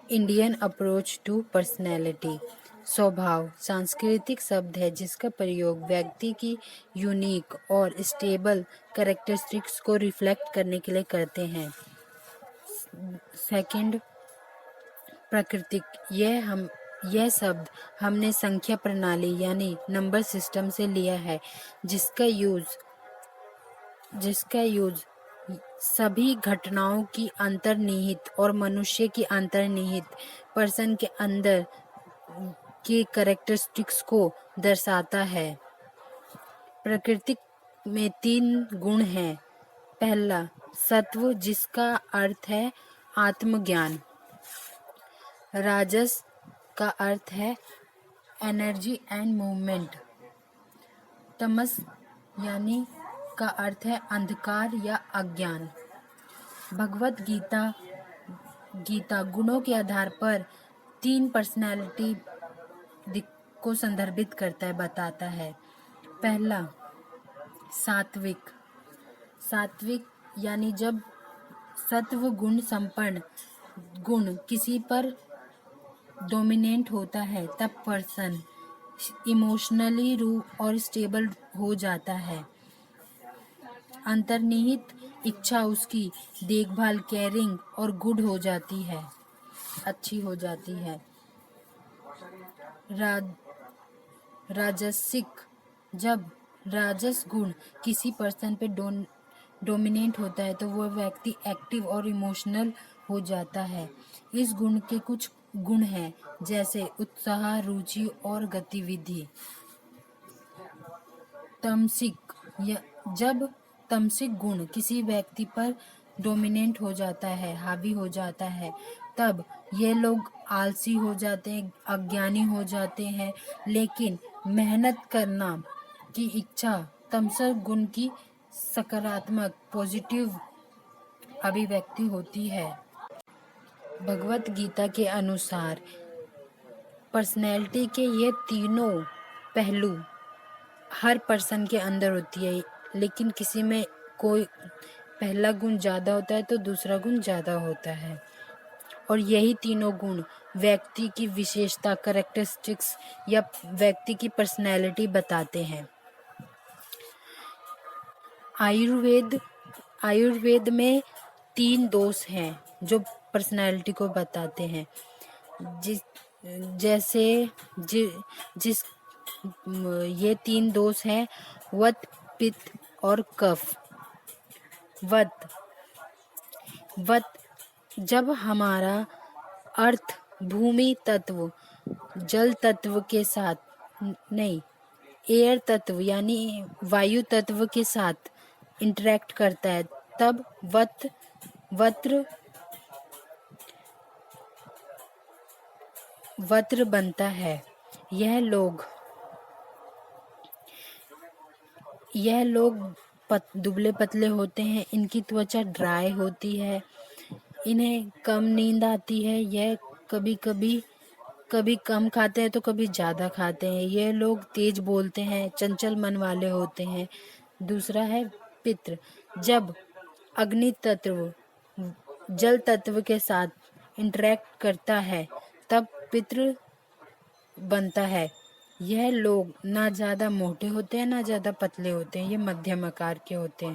Indian approach to personality. स्वभाव सांस्कृतिक शब्द है जिसका प्रयोग व्यक्ति की यूनिक और स्टेबल कैरेक्टरिस्टिक्स को रिफ्लेक्ट करने के लिए करते हैं। सेकंड, प्राकृतिक। यह शब्द हमने संख्या प्रणाली यानी नंबर सिस्टम से लिया है, जिसका यूज सभी घटनाओं की अंतर्निहित और मनुष्य की अंतर्निहित पर्सन के अंदर के कैरेक्टरिस्टिक्स को दर्शाता है। प्रकृति में 3 गुण हैं। पहला, सत्व, जिसका अर्थ है आत्मज्ञान। राजस का अर्थ है एनर्जी एंड मूवमेंट। तमस यानी का अर्थ है अंधकार या अज्ञान। भगवत गीता गुणों के आधार पर 3 पर्सनैलिटी को संदर्भित करता है, बताता है। पहला, सात्विक। सात्विक यानी जब सत्व गुण संपन्न गुण किसी पर डोमिनेंट होता है तब पर्सन इमोशनली रूप और स्टेबल हो जाता है। अंतर्निहित इच्छा उसकी देखभाल, केयरिंग और गुड हो जाती है, अच्छी हो जाती है। राजसिक, जब राजस गुण किसी पर्सन पे डोमिनेंट होता है तो वह व्यक्ति एक्टिव और इमोशनल हो जाता है। इस गुण के कुछ गुण हैं जैसे उत्साह, रुचि और गतिविधि। तमसिक, जब तमसिक गुण किसी व्यक्ति पर डोमिनेंट हो जाता है, हावी हो जाता है, तब ये लोग आलसी हो जाते हैं, अज्ञानी हो जाते हैं, लेकिन मेहनत करना की इच्छा तमसिक गुण की सकारात्मक पॉजिटिव अभिव्यक्ति होती है। भगवत गीता के अनुसार पर्सनैलिटी के ये तीनों पहलू हर पर्सन के अंदर होती है, लेकिन किसी में कोई पहला गुण ज़्यादा होता है तो दूसरा गुण ज़्यादा होता है, और यही तीनों गुण व्यक्ति की विशेषता, कैरेक्टरिस्टिक्स या व्यक्ति की पर्सनैलिटी बताते हैं। आयुर्वेद में 3 दोष हैं जो पर्सनैलिटी को बताते हैं। ये 3 दोष हैं वत, पित्त और कफ। वत, जब हमारा अर्थ भूमि तत्व जल तत्व के साथ नहीं, एयर तत्व यानी वायु तत्व के साथ इंटरेक्ट करता है, तब वत्र बनता है। यह लोग दुबले पतले होते हैं, इनकी त्वचा ड्राई होती है, इन्हें कम नींद आती है, यह कभी कम खाते हैं तो कभी ज़्यादा खाते हैं। ये लोग तेज बोलते हैं, चंचल मन वाले होते हैं। दूसरा है पित्र, जब अग्नि तत्व जल तत्व के साथ इंटरेक्ट करता है तब पित्र बनता है। यह लोग ना ज़्यादा मोटे होते हैं ना ज़्यादा पतले होते हैं, ये मध्यम आकार के होते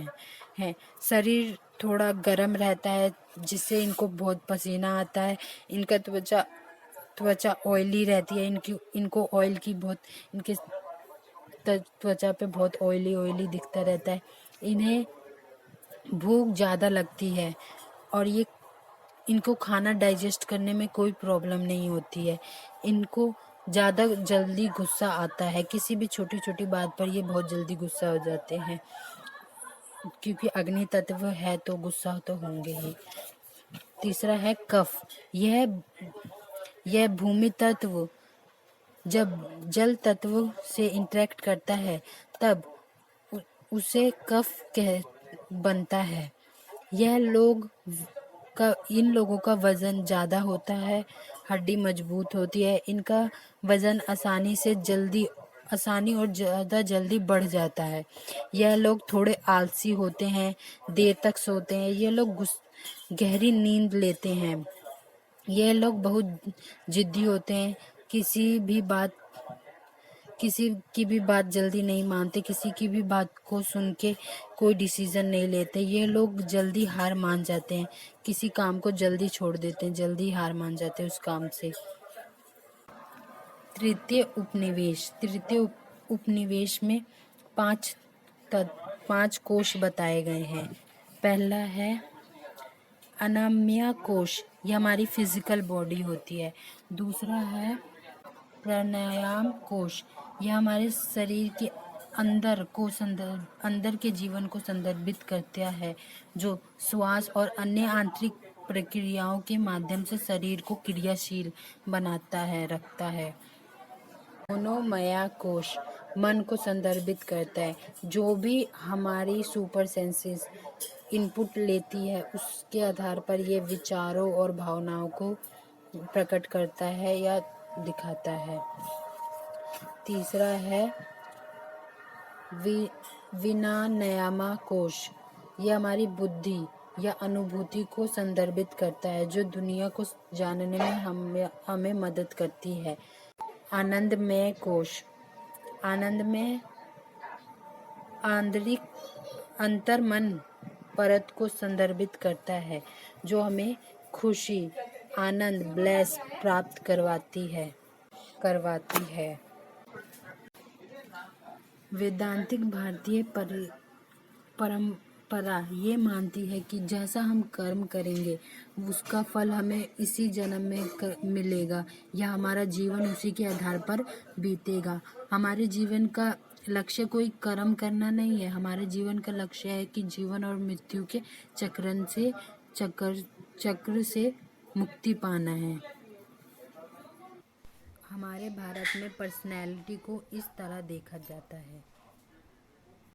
हैं। शरीर थोड़ा गर्म रहता है जिससे इनको बहुत पसीना आता है। इनका त्वचा ऑयली रहती है, इनको ऑयल की बहुत, इनके त्वचा पे बहुत ऑयली दिखता रहता है। इन्हें भूख ज़्यादा लगती है और इनको खाना डाइजेस्ट करने में कोई प्रॉब्लम नहीं होती है। इनको ज़्यादा जल्दी गुस्सा आता है, किसी भी छोटी छोटी बात पर ये बहुत जल्दी गुस्सा हो जाते हैं, क्योंकि अग्नि तत्व है तो गुस्सा तो होंगे ही। तीसरा है कफ, यह भूमि तत्व जब जल तत्व से इंटरेक्ट करता है तब उसे कफ बनता है। इन लोगों का वजन ज़्यादा होता है, हड्डी मजबूत होती है, इनका वजन आसानी और ज़्यादा जल्दी बढ़ जाता है। यह लोग थोड़े आलसी होते हैं, देर तक सोते हैं, ये लोग गहरी नींद लेते हैं। ये लोग बहुत जिद्दी होते हैं, किसी की भी बात जल्दी नहीं मानते, किसी की भी बात को सुन के कोई डिसीजन नहीं लेते। ये लोग जल्दी हार मान जाते हैं, किसी काम को जल्दी छोड़ देते हैं, जल्दी हार मान जाते हैं उस काम से। तृतीय उपनिवेश में पांच कोश बताए गए हैं। पहला है अनाम्या कोश, ये हमारी फिजिकल बॉडी होती है। दूसरा है प्राणायाम कोश, यह हमारे शरीर के अंदर के जीवन को संदर्भित करता है, जो श्वास और अन्य आंतरिक प्रक्रियाओं के माध्यम से शरीर को क्रियाशील रखता है। मनोमया कोश मन को संदर्भित करता है, जो भी हमारी सुपर सेंसेस इनपुट लेती है उसके आधार पर ये विचारों और भावनाओं को प्रकट करता है या दिखाता है। तीसरा है विनानयमा कोश, यह हमारी बुद्धि या अनुभूति को संदर्भित करता है, जो दुनिया को जानने में हमें मदद करती है। आनंदमय कोश आनंदमय आंतरिक अंतर्मन परत को संदर्भित करता है, जो हमें खुशी, आनंद, ब्लेस प्राप्त करवाती है। वेदांतिक भारतीय परंपरा ये मानती है कि जैसा हम कर्म करेंगे उसका फल हमें इसी जन्म में मिलेगा, या हमारा जीवन उसी के आधार पर बीतेगा। हमारे जीवन का लक्ष्य कोई कर्म करना नहीं है, हमारे जीवन का लक्ष्य है कि जीवन और मृत्यु के चक्र से मुक्ति पाना है। हमारे भारत में पर्सनैलिटी को इस तरह देखा जाता है।